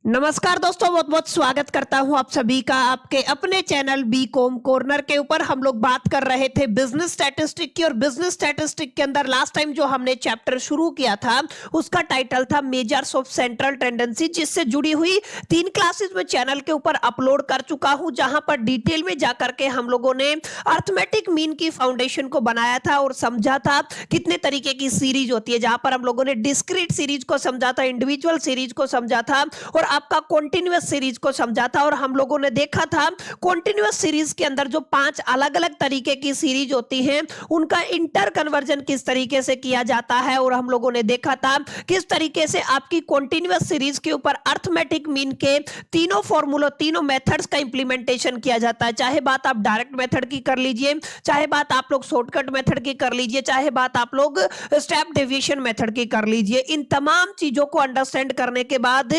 नमस्कार दोस्तों, बहुत बहुत स्वागत करता हूं आप सभी का आपके अपने चैनल बी कॉम कॉर्नर के ऊपर। हम लोग बात कर रहे थे बिजनेस स्टैटिस्टिक की, और बिजनेस स्टैटिस्टिक के अंदर लास्ट टाइम जो हमने चैप्टर शुरू किया था उसका टाइटल था मेजर्स ऑफ सेंट्रल टेंडेंसी, जिससे जुड़ी हुई 3 क्लासेस में चैनल के ऊपर अपलोड कर चुका हूं, जहां पर डिटेल में जाकर के हम लोगों ने अर्थमेटिक मीन की फाउंडेशन को बनाया था और समझा था कितने तरीके की सीरीज होती है, जहां पर हम लोगों ने डिस्क्रीट सीरीज को समझा था, इंडिविजुअल सीरीज को समझा था और आपका कॉन्टिन्यूअस सीरीज को समझा था। और हम लोगों ने देखा था कॉन्टिन्यूअस सीरीज के अंदर जो 5 अलग-अलग तरीके की सीरीज होती हैं उनका इंटर कन्वर्जन किस तरीके से किया जाता है, और हम लोगों ने देखा था किस तरीके से आपकी कॉन्टिन्यूअस सीरीज के ऊपर अर्थमेटिक मीन के तीनों फॉर्मूलों, तीनों मेथड्स का इंप्लीमेंटेशन किया जाता है। चाहे बात आप डायरेक्ट मेथड की कर लीजिए, चाहे बात आप लोग शॉर्टकट मेथड की कर लीजिए, चाहे बात आप लोग स्टेप डेविएशन मेथड की कर लीजिए। इन तमाम चीजों को अंडरस्टैंड करने के बाद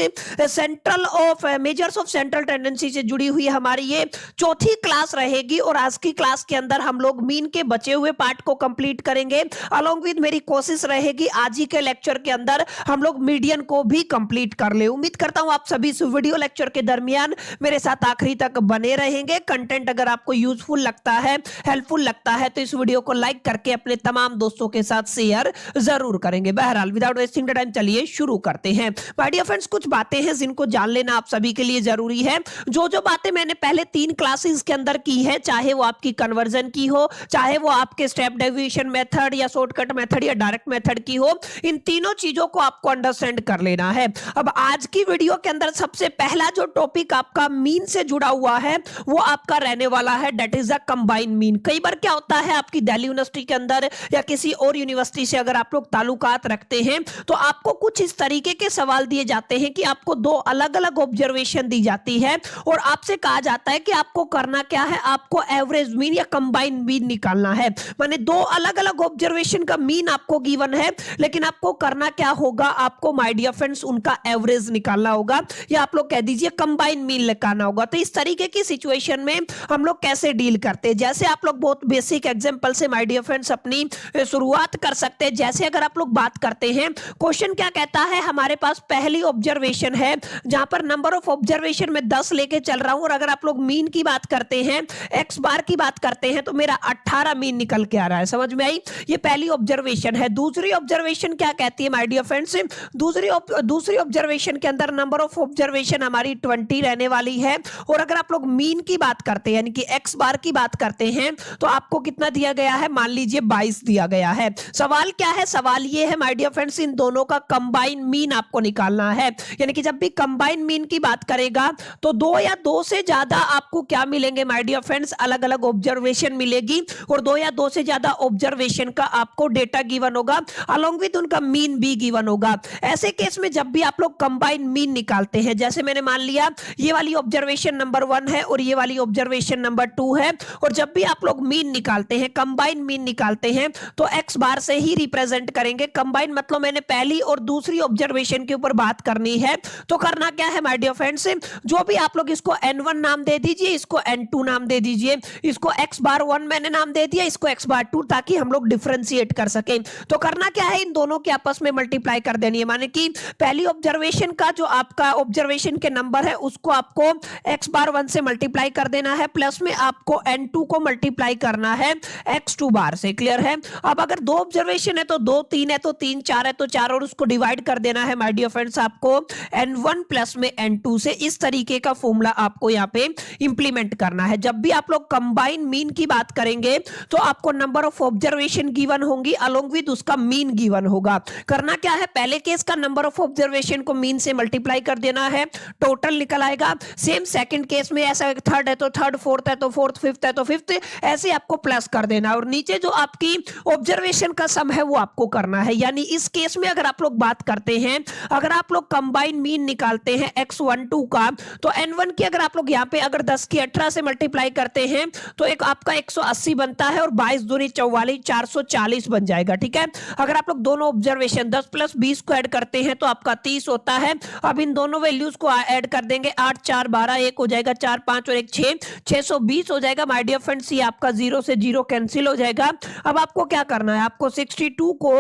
central of measures of central tendency से जुड़ी हुई हमारी ये चौथी क्लास रहेगी, और आज की क्लास के अंदर हम लोग मीन के बचे हुए पार्ट को कंप्लीट करेंगे। अलोंग विद मेरी कोशिश रहेगी आज ही के लेक्चर के अंदर हम लोग मीडियन को भी कंप्लीट कर ले। उम्मीद करता हूं आप सभी इस वीडियो लेक्चर के दरमियान मेरे साथ आखिरी तक बने रहेंगे। कंटेंट अगर आपको यूजफुल लगता है, हेल्पफुल लगता है, तो इस वीडियो को लाइक करके अपने तमाम दोस्तों के साथ शेयर जरूर करेंगे। बहरहाल विदाउट वेस्टिंग द टाइम चलिए शुरू करते हैं। माय डियर फ्रेंड्स, कुछ बातें हैं जिनको जान लेना आप सभी के लिए जरूरी है। जो जो बातें मैंने पहले 3 क्लासेस के अंदर की है, चाहे वो आपकी कन्वर्जन की हो, चाहे वो आपके स्टेप डेविएशन मेथड या शॉर्टकट मेथड या डायरेक्ट मेथड की हो, इन तीनों चीजों को आपको अंडरस्टैंड कर लेना है। अब आज की वीडियो के अंदर सबसे पहला जो टॉपिक आपका मीन से जुड़ा हुआ है वो आपका रहने वाला है, that is a combine mean. कई बार क्या होता है, आपकी दिल्ली यूनिवर्सिटी के अंदर या किसी और यूनिवर्सिटी से अगर आप लोग ताल्लुकात रखते हैं तो आपको कुछ इस तरीके के सवाल दिए जाते हैं कि आपको 2 अलग-अलग ऑब्जर्वेशन दी जाती है और आपसे कहा जाता है कि आपको करना क्या है, आपको एवरेज मीन या कंबाइन मीन निकालना है। माने 2 अलग-अलग ऑब्जर्वेशन का मीन आपको गिवन है, लेकिन आपको करना क्या होगा, आपको माय डियर फ्रेंड्स उनका एवरेज निकालना होगा, या आप लोग कह दीजिए कंबाइन मीन निकालना होगा। तो इस तरीके की सिचुएशन में हम लोग कैसे डील करते हैं, जैसे आप लोग बहुत बेसिक एग्जांपल से माय डियर फ्रेंड्स अपनी शुरुआत कर सकते हैं। जैसे अगर आप लोग बात करते हैं, क्वेश्चन क्या कहता है, हमारे पास पहली ऑब्जर्वेशन है जहां पर नंबर ऑफ ऑब्जर्वेशन में 10 लेके चल रहा हूं, और अगर आप लोग मीन की बात करते हैं, एक्स बार की बात करते हैं, तो मेरा 18 मीन निकल के आ रहा है। समझ में आई? ये पहली ऑब्जर्वेशन है। दूसरी ऑब्जर्वेशन क्या कहती है माय डियर फ्रेंड्स, दूसरी ऑब्जर्वेशन के अंदर नंबर ऑफ ऑब्जर्वेशन हमारी 20 रहने वाली है, और अगर आप लोग मीन की बात करते हैं यानी कि एक्स बार की बात करते हैं तो आपको कितना दिया गया है, मान लीजिए 22 दिया गया है। सवाल क्या है, सवाल ये है माय डियर फ्रेंड्स, इन दोनों का कंबाइन मीन आपको निकालना है। यानी कि जब भी कंबाइन मीन की बात करेगा तो 2 या 2 से ज्यादा आपको क्या मिलेंगे माय डियर फ्रेंड्स, अलग अलग ऑब्जर्वेशन मिलेगी, और 2 या 2 से ज्यादा ऑब्जर्वेशन का आपको डेटा गिवन होगा, अलोंग विद उनका मीन भी गिवन होगा। ऐसे केस में जब भी आप लोग कंबाइन मीन निकालते हैं, जैसे मैंने मान लिया ये वाली ऑब्जर्वेशन नंबर 1 है और ये वाली ऑब्जर्वेशन नंबर 2 है, और जब भी आप लोग मीन निकालते हैं, कंबाइन मीन निकालते हैं, तो एक्स बार से ही रिप्रेजेंट करेंगे। कंबाइन मतलब मैंने पहली और दूसरी ऑब्जर्वेशन के ऊपर बात करनी है, तो करना क्या है माय डियर फ्रेंड्स, जो भी आप लोग इसको n1 नाम दे दीजिए, इसको n2 नाम दे दीजिए, इसको x बार 1 मैंने नाम दे दिया, इसको x बार 2, ताकि हम लोग डिफरेंशिएट कर सकें। तो करना क्या है, इन दोनों के आपस में मल्टीप्लाई कर देनी है। माने कि पहली ऑब्जर्वेशन का जो आपका ऑब्जर्वेशन के नंबर है उसको आपको x बार 1 से मल्टीप्लाई कर देना है, प्लस में आपको n2 को मल्टीप्लाई करना है x2 बार से। क्लियर है? अब अगर 2 ऑब्जर्वेशन है तो 2, 3 है तो 3, 4 है तो 4, और उसको डिवाइड कर देना है माय डियर फ्रेंड्स आपको n1 प्लस में n2 से। इस तरीके का फॉर्मूला आपको यहाँ पे इंप्लीमेंट करना है। जब भी आप लोग कंबाइन मीन की बात करेंगे तो आपको नंबर ऑफ ऑब्जर्वेशन गिवन होंगी, अलोंग विद उसका मीन गिवन होगा। करना क्या है, पहले केस का नंबर ऑफ ऑब्जर्वेशन को मीन से मल्टीप्लाई कर देना है, टोटल निकल आएगा। सेम सेकंड केस में ऐसा, थर्ड है तो थर्ड, फोर्थ है तो फोर्थ, फिफ्थ है तो फिफ्थ, ऐसे आपको प्लस कर देना, और नीचे जो आपकी ऑब्जर्वेशन का सम है वो आपको करना है। यानी इस केस में अगर आप लोग बात करते हैं, अगर आप लोग कंबाइन मीन निकालते हैं x12 का, तो n1 की अगर आप लोग यहाँ पे अगर 10 की 18 से मल्टीप्लाई करते हैं तो एक आपका 180 बनता है, और 22 दूनी 44, 440 बन जाएगा। ठीक है? अगर आप लोग दोनों ऑब्जर्वेशन 10 प्लस 20 को ऐड करते हैं तो आपका 30 होता है। अब इन दोनों वैल्यूज को ऐड कर देंगे, 8 4 12, 1 हो जाएगा, 4 5 और 1 6, 620 हो जाएगा माय डियर फ्रेंड्स। ये आपका 0 से 0 कैंसिल हो जाएगा। अब आपको क्या करना है, आपको 62 को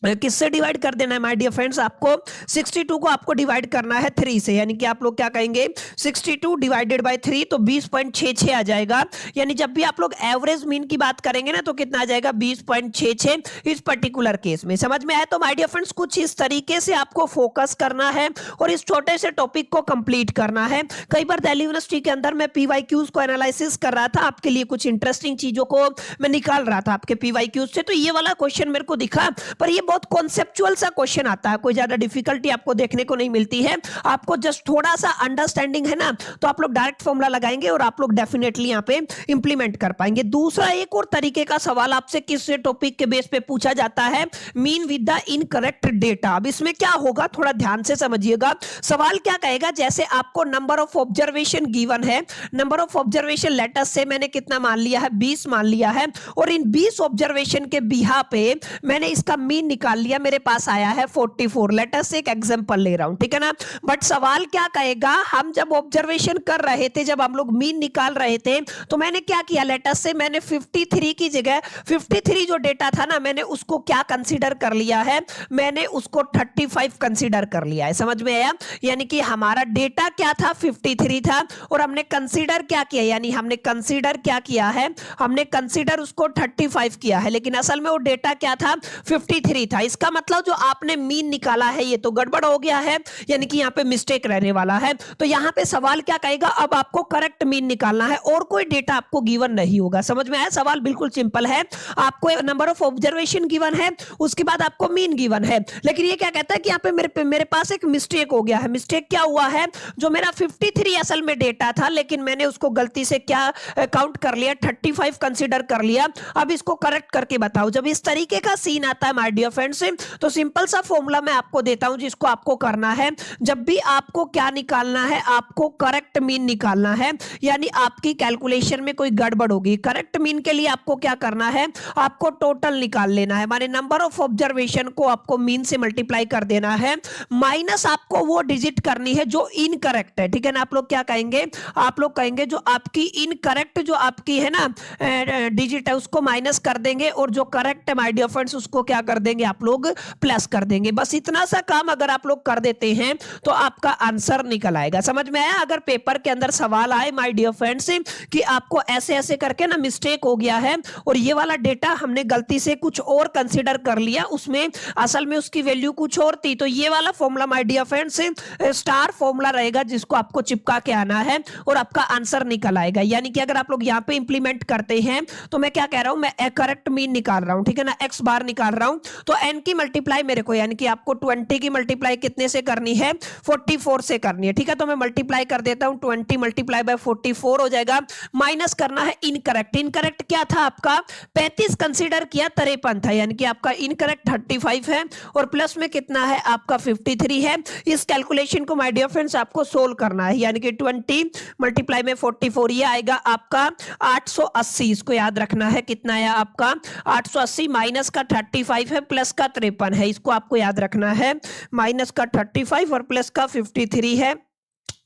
किससे डिवाइड कर देना है माय डियर फ्रेंड्स, आपको 62 को आपको डिवाइड करना है 3 से, यानी कि आप लोग क्या कहेंगे 62 डिवाइडेड बाय 3 तो 20.66 आ जाएगा। यानी जब भी आप लोग एवरेज मीन की बात करेंगे ना तो कितना आ जाएगा 20.66 इस पर्टिकुलर केस में। समझ में आया? तो माय डियर फ्रेंड्स कुछ इस तरीके से आपको फोकस करना है और इस छोटे से टॉपिक को कंप्लीट करना है। कई बार दिल्ली यूनिवर्सिटी के अंदर मैं पीवाईक्यूज को एनालिसिस कर रहा था, आपके लिए कुछ इंटरेस्टिंग चीजों को मैं निकाल रहा था आपके पीवाईक्यूज से, तो ये वाला क्वेश्चन मेरे को दिखा, पर ये बहुत कॉन्सेप्चुअल सा क्वेश्चन आता है, कोई ज्यादा डिफिकल्टी आपको देखने को नहीं मिलती है। आपको जस्ट थोड़ा सा अंडरस्टैंडिंग है ना, तो आप लोग डायरेक्ट फॉर्मूला लगाएंगे और आप लोग डेफिनेटली यहां पे इंप्लीमेंट कर पाएंगे। दूसरा एक और तरीके का सवाल आपसे किस टॉपिक के बेस पे पूछा जाता है, mean with the incorrect data. अब इसमें क्या होगा थोड़ा ध्यान से समझिएगा। सवाल क्या कहेगा, जैसे आपको नंबर ऑफ ऑब्जर्वेशन गिवन है, नंबर ऑफ ऑब्जर्वेशन लेटर से मैंने कितना मान लिया है 20 मान लिया है, और इन 20 ऑब्जर्वेशन के बिहा पे मैंने इसका मीन निकाल लिया, मेरे पास आया है 44। लेटर से एक एग्जांपल ले रहा हूं, ठीक है ना। बट सवाल क्या कहेगा, हम जब ऑब्जर्वेशन कर रहे थे, जब हम लोग मीन निकाल रहे थे, तो मैंने क्या किया, लेटर से मैंने 53 की जगह 53 जो डेटा था ना, मैंने उसको क्या कंसीडर कर लिया है, मैंने उसको 35 कंसीडर कर लिया है। समझ में आया? यानी कि हमारा डेटा क्या था 53 था, और हमने कंसीडर क्या किया, यानी हमने कंसीडर क्या किया है, हमने कंसीडर उसको 35 किया है, लेकिन असल में वो डेटा क्या था 53 था। इसका मतलब जो आपने मीन निकाला है ये तो गड़बड़ हो गया है, यानी कि यहाँ पे मिस्टेक रहने वाला है। तो यहाँ पे सवाल क्या कहेगा, अब आपको करेक्ट मीन निकालना है और कोई डेटा आपको गिवन नहीं होगा। समझ में आया? सवाल बिल्कुल सिंपल है, आपको नंबर ऑफ ऑब्जर्वेशन गिवन है, उसके बाद आपको मीन गिवन है, लेकिन ये क्या कहता है कि यहाँ पे मेरे पास एक मिस्टेक हो गया है। मिस्टेक क्या हुआ है, जो मेरा 53 असल में डेटा था, लेकिन मैंने उसको गलती से क्या काउंट कर लिया, 35 कंसीडर कर लिया। अब इसको करेक्ट करके बताओ। जब इस तरीके का सीन आता है माय डियर फ्रेंड्स, तो सिंपल सा फॉर्मूला मैं आपको देता हूं जिसको आपको करना है। जब भी आपको क्या निकालना है, आपको करेक्ट मीन निकालना है, यानी आपकी कैलकुलेशन में कोई गड़बड़ होगी। करेक्ट मीन के लिए आपको क्या करना है, आपको टोटल निकाल लेना है, माने नंबर ऑफ ऑब्जर्वेशन को आपको मीन से मल्टीप्लाई कर देना है, माइनस आपको वो डिजिट करनी है जो इनकरेक्ट है, ठीक है ना। आप लोग क्या कहेंगे, आप लोग कहेंगे जो आपकी इनकरेक्ट जो आपकी है ना डिजिट है उसको माइनस कर देंगे, और जो करेक्ट है माय डियर फ्रेंड्स उसको क्या कर देंगे आप लोग प्लस कर देंगे। बस इतना सा काम अगर आप लोग कर देते हैं तो आपका आंसर निकल आएगा। समझ में आया? अगर पेपर के अंदर सवाल आए माय डियर फ्रेंड्स कि आपको ऐसे ऐसे करके ना मिस्टेक हो गया है और ये वाला डेटा हमने गलती से कुछ और कंसीडर कर लिया, उसमें असल में उसकी वैल्यू कुछ और थी, तो ये वाला formula my dear friends star formula रहेगा जिसको आपको चिपका के आना है और आपका आंसर निकल आएगा। यानी कि अगर आप लोग यहाँ पे इंप्लीमेंट करते हैं तो मैं क्या कह रहा हूं, मैं करेक्ट मीन निकाल रहा हूं, ठीक है ना, एक्स बार निकाल रहा हूं, तो एन की मल्टीप्लाई मेरे को, यानी कि आपको 20 की मल्टीप्लाई कितने से करनी है 44 से करनी है, ठीक है। तो मैं मल्टीप्लाई कर देता हूं, 20 मल्टीप्लाई बाय 44 हो जाएगा, माइनस करना है इनकरेक्ट। इनकरेक्ट क्या था आपका 35 कंसीडर किया 53 था, यानी कि आपका इनकरेक्ट 35 है और प्लस में कितना है आपका 53 है। इस कैलकुलेशन को माय डियर फ्रेंड्स आपको सोल्व करना है, यानी कि 20 मल्टीप्लाई में 44 ये आएगा आपका 880, इसको याद रखना है, कितना है आपका 880, माइनस का 35 है, प्लस का 53 है, इसको आपको याद रखना है, माइनस का 35 और प्लस का 53 है।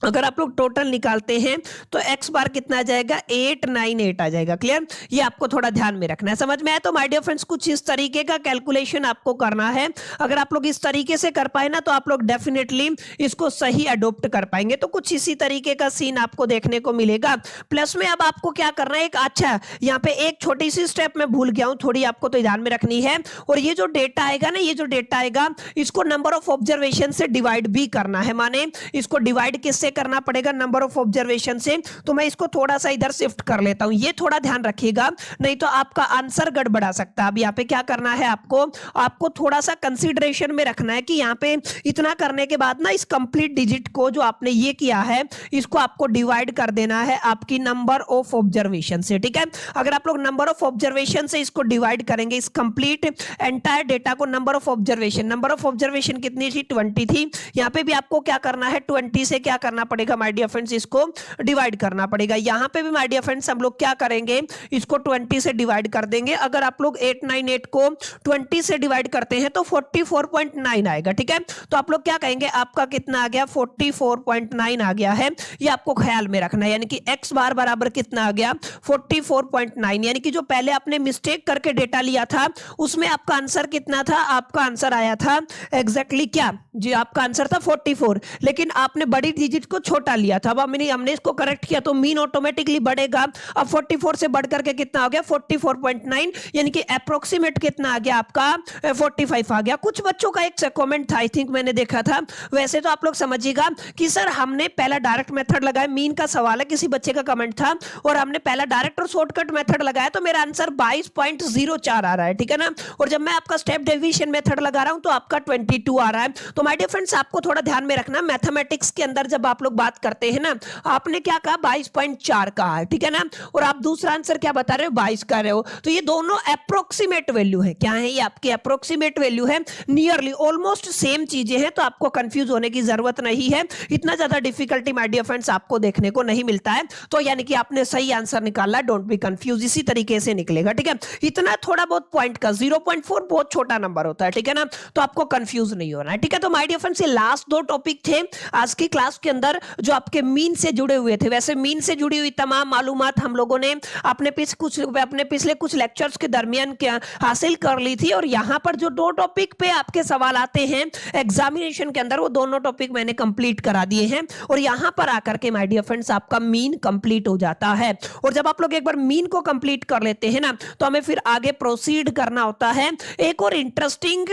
अगर आप लोग टोटल निकालते हैं तो x बार कितना आ जाएगा 898 आ जाएगा। क्लियर? ये आपको थोड़ा ध्यान में रखना है। समझ में आया? तो माय डियर फ्रेंड्स कुछ इस तरीके का कैलकुलेशन आपको करना है। अगर आप लोग इस तरीके से कर पाए ना तो आप लोग डेफिनेटली इसको सही अडोप्ट कर पाएंगे। तो कुछ इसी तरीके का सीन आपको देखने को मिलेगा। प्लस में अब आपको क्या करना है, एक अच्छा यहाँ पे एक छोटी सी स्टेप मैं भूल गया हूँ, थोड़ी आपको तो ध्यान में रखनी है। और ये जो डेटा आएगा ना, ये जो डेटा आएगा इसको नंबर ऑफ ऑब्जर्वेशन से डिवाइड भी करना है, माने इसको डिवाइड किससे करना पड़ेगा, नंबर ऑफ ऑब्जर्वेशन से। तो मैं इसको थोड़ा सा इधर शिफ्ट कर लेता हूं, ये थोड़ा ध्यान रखिएगा, नहीं तो आपका आंसर गड़बड़ा सकता है। अब यहाँ पे क्या करना है, आपको थोड़ा सा कंसीडरेशन में रखना है कि यहाँ पे इतना करने के बाद ना इस कंप्लीट डिजिट को जो आपने ये किया है इसको आपको डिवाइड कर देना है आपकी नंबर ऑफ ऑब्जर्वेशन से, ठीक है। अगर आप लोग नंबर ऑफ ऑब्जर्वेशन से इसको डिवाइड करेंगे, इस कंप्लीट एंटायर डेटा को नंबर ऑफ ऑब्जर्वेशन कितनी थी 20 थी, यहाँ पे भी आपको क्या करना है 20 से क्या करना करना पड़ेगा माय डियर फ्रेंड्स, इसको डिवाइड करना पड़ेगा। यहाँ पे भी माय डियर फ्रेंड्स हम लोग क्या करेंगे, इसको 20 से डिवाइड कर देंगे। अगर आप लोग 898 को 20 से डिवाइड करते हैं तो 44.9 आएगा, ठीक है। तो आप लोग क्या कहेंगे, आपका कितना आ गया, 44.9 आ गया है। ये आपको ख्याल में रखना है, यानी कि x बार बराबर कितना आ गया, 44.9। यानी कि जो पहले आपने मिस्टेक करके डेटा लिया था उसमें आपका आंसर कितना था, आपका आंसर आया था एग्जैक्टली क्या जी, आपका आंसर था 44, लेकिन आपने बड़ी डिजिट को छोटा लिया था। अब हमने इसको करेक्ट किया तो मीन ऑटोमेटिकली बढ़ेगा। अब 44 से बढ़ करके कितना हो गया, 44.9, यानी कि अप्रोक्सीमेट कितना आ गया आपका, 45 आ गया। कुछ बच्चों का एक कमेंट था, आई थिंक मैंने देखा था, वैसे तो आप लोग समझिएगा कि सर हमने पहला डायरेक्ट मेथड लगाया, मीन का सवाल है, किसी बच्चे का कमेंट था, और हमने पहला डायरेक्ट और शॉर्टकट मेथड लगाया तो मेरा आंसर 22.04 आ रहा है, ठीक है ना। और जब मैं आपका स्टेप डेविएशन मेथड लगा रहा हूं तो आपका 22 आ रहा है। तो माय डियर फ्रेंड्स आपको थोड़ा ध्यान में रखना, मैथमेटिक्स के अंदर जब आप लोग बात करते हैं ना, आपने क्या कहा, 22.4 कहा है, ठीक है ना, और आप दूसरा आंसर क्या बता रहे हो, 22 कर रहे हो। तो ये दोनों अप्रोक्सीमेट वैल्यू है, क्या है ये आपकी अप्रोक्सीमेट वैल्यू है, नियरली ऑलमोस्ट सेम चीजें हैं, तो आपको कंफ्यूज होने की जरूरत नहीं है। इतना ज्यादा डिफिकल्टी माय डियर फ्रेंड्स आपको देखने को नहीं मिलता है। तो यानी कि आपने सही आंसर निकाला, डोंट बी कंफ्यूज, इसी तरीके से निकलेगा, ठीक है। इतना थोड़ा बहुत पॉइंट का 0.4 बहुत छोटा नंबर होता है, ठीक है ना, तो आपको कंफ्यूज नहीं होना है, ठीक है। तो माय डियर फ्रेंड्स ये लास्ट दो टॉपिक थे आज की क्लास के अंदर जो आपके मीन से जुड़े हुए थे। वैसे मीन से जुड़ी हुई तमाम मालूमात हम लोगों ने अपने पिछले कुछ लेक्चर्स के दरमियान क्या हासिल कर ली थी, और यहां पर जो दो टॉपिक पे आपके सवाल आते हैं एग्जामिनेशन के अंदर, वो दोनों टॉपिक मैंने कंप्लीट करा दिए हैं, और यहां पर आकर के माय डियर फ्रेंड्स आपका मीन कंप्लीट हो जाता है। और जब आप लोग एक बार मीन को कंप्लीट कर लेते हैं ना, तो हमें फिर आगे प्रोसीड करना होता है एक और इंटरेस्टिंग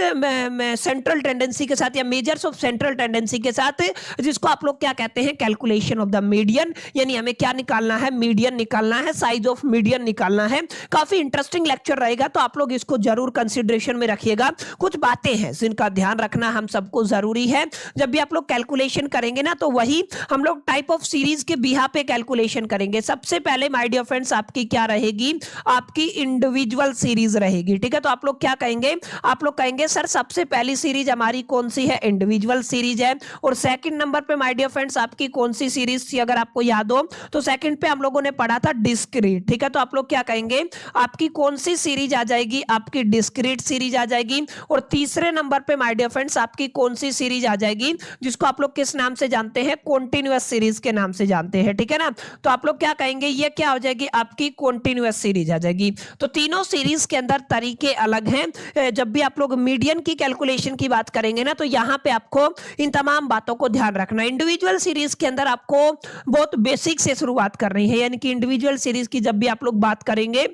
सेंट्रल टेंडेंसी के साथ, या मेजर्स ऑफ सेंट्रल टेंडेंसी के साथ, जिसको आप लोग क्या कहते हैं, कैलकुलेशन ऑफ द मीडियन। यानी हमें क्या निकालना है, मीडियन निकालना है, साइज ऑफ मीडियन निकालना है। काफी इंटरेस्टिंग लेक्चर रहेगा, तो आप लोग इसको जरूर कंसिडरेशन में रखिएगा। कुछ बातें हैं जिनका ध्यान रखना हम सबको जरूरी है। जब भी आप लोग कैलकुलेशन करेंगे ना, तो वही हम लोग टाइप ऑफ सीरीज के बिहा पे कैलकुलेशन करेंगे। सबसे पहले माय डियर फ्रेंड्स आपकी क्या रहेगी, आपकी इंडिविजुअल सीरीज रहेगी, ठीक है। तो आप लोग क्या कहेंगे, आप लोग कहेंगे सर सबसे पहली सीरीज हमारी कौन सी है, इंडिविजुअल सीरीज है। और सेकंड नंबर पे माय डियर फ्रेंड्स आपकी कौन सी सीरीज थी, अगर आपको याद हो तो सेकंड पे हम लोगों ने पढ़ा था डिस्क्रीट, ठीक है। तो आप लोग क्या कहेंगे, आपकी कौन सी सीरीज आ जाएगी, आपकी डिस्क्रीट सीरीज आ जाएगी। और तीसरे नंबर पे माय डियर फ्रेंड्स आपकी कौन सी सीरीज आ जाएगी, जिसको आप लोग किस नाम से जानते हैं, कॉन्टिन्यूअस सीरीज के नाम से जानते हैं, ठीक है ना। तो आप लोग क्या कहेंगे, ये क्या हो जाएगी, आपकी कॉन्टिन्यूअस सीरीज आ जाएगी। तो तीनों सीरीज के अंदर तरीके अलग हैं। जब भी आप लोग मीडियन की कैलकुलेशन की बात करेंगे ना, तो यहां पे आपको इन तमाम बातों को ध्यान रखना है। इंडिविजुअल सीरीज के अंदर आपको बहुत बेसिक से शुरुआत करनी है, यानी कि इंडिविजुअल सीरीज की जब भी आप लोग बात करेंगे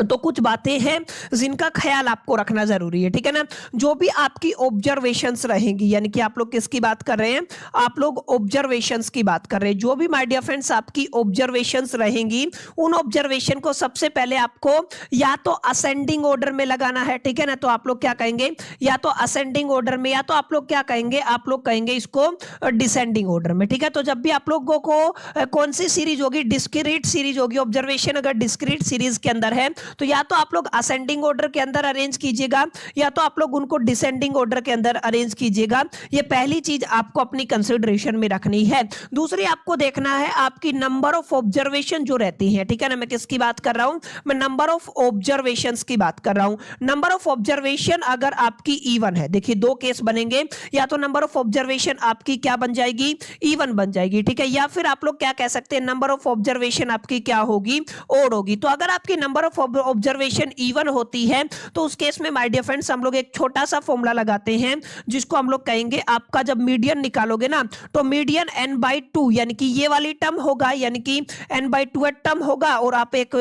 तो कुछ बातें हैं जिनका ख्याल आपको रखना जरूरी है, ठीक है ना। जो भी आपकी ऑब्जर्वेशंस रहेंगी, यानी कि आप लोग किसकी बात कर रहे हैं, आप लोग ऑब्जर्वेशंस की बात कर रहे हैं। जो भी माय डियर फ्रेंड्स आपकी ऑब्जर्वेशंस रहेंगी, उन ऑब्जर्वेशन को सबसे पहले आपको या तो असेंडिंग ऑर्डर में लगाना है, ठीक है ना। तो आप लोग क्या कहेंगे, या तो असेंडिंग ऑर्डर में, या तो आप लोग क्या कहेंगे, आप लोग कहेंगे इसको डिसेंडिंग ऑर्डर में, ठीक है। तो जब भी आप लोगों को कौन सी सीरीज होगी, डिस्क्रीट सीरीज होगी, ऑब्जर्वेशन अगर डिस्क्रीट सीरीज के अंदर है तो या तो आप लोग असेंडिंग ऑर्डर के अंदर अरेंज कीजिएगा, या तो आप लोग उनको डिसेंडिंग ऑर्डर के अंदर अरेंज कीजिएगा। ये पहली चीज आपको अपनी कंसिडरेशन में रखनी है। दूसरी आपको देखना है आपकी नंबर ऑफ ऑब्जर्वेशन जो रहती है, ठीक है ना। मैं किसकी बात कर रहा हूं, मैं नंबर ऑफ ऑब्जर्वेशंस की बात कर रहा हूं। नंबर ऑफ ऑब्जर्वेशन अगर आपकी इवन है, देखिए दो केस बनेंगे, या तो नंबर ऑफ ऑब्जर्वेशन आपकी क्या बन जाएगी, इवन बन जाएगी, ठीक है, या फिर आप लोग क्या कह सकते हैं, नंबर ऑफ ऑब्जर्वेशन आपकी क्या होगी, ओड होगी। तो अगर आपकी नंबर ऑफ ऑब्जर्वेशन इवन होती है तो उस केस में माय डियर फ्रेंड्स हम लोग एक छोटा सा फॉर्मूला लगाते हैं, जिसको हम लोग कहेंगे, आपका जब मीडियन निकालोगे ना, तो मीडियन n/2, यानी कि ये वाली टर्म होगा, यानी कि n/2 टर्म होगा, और आप एक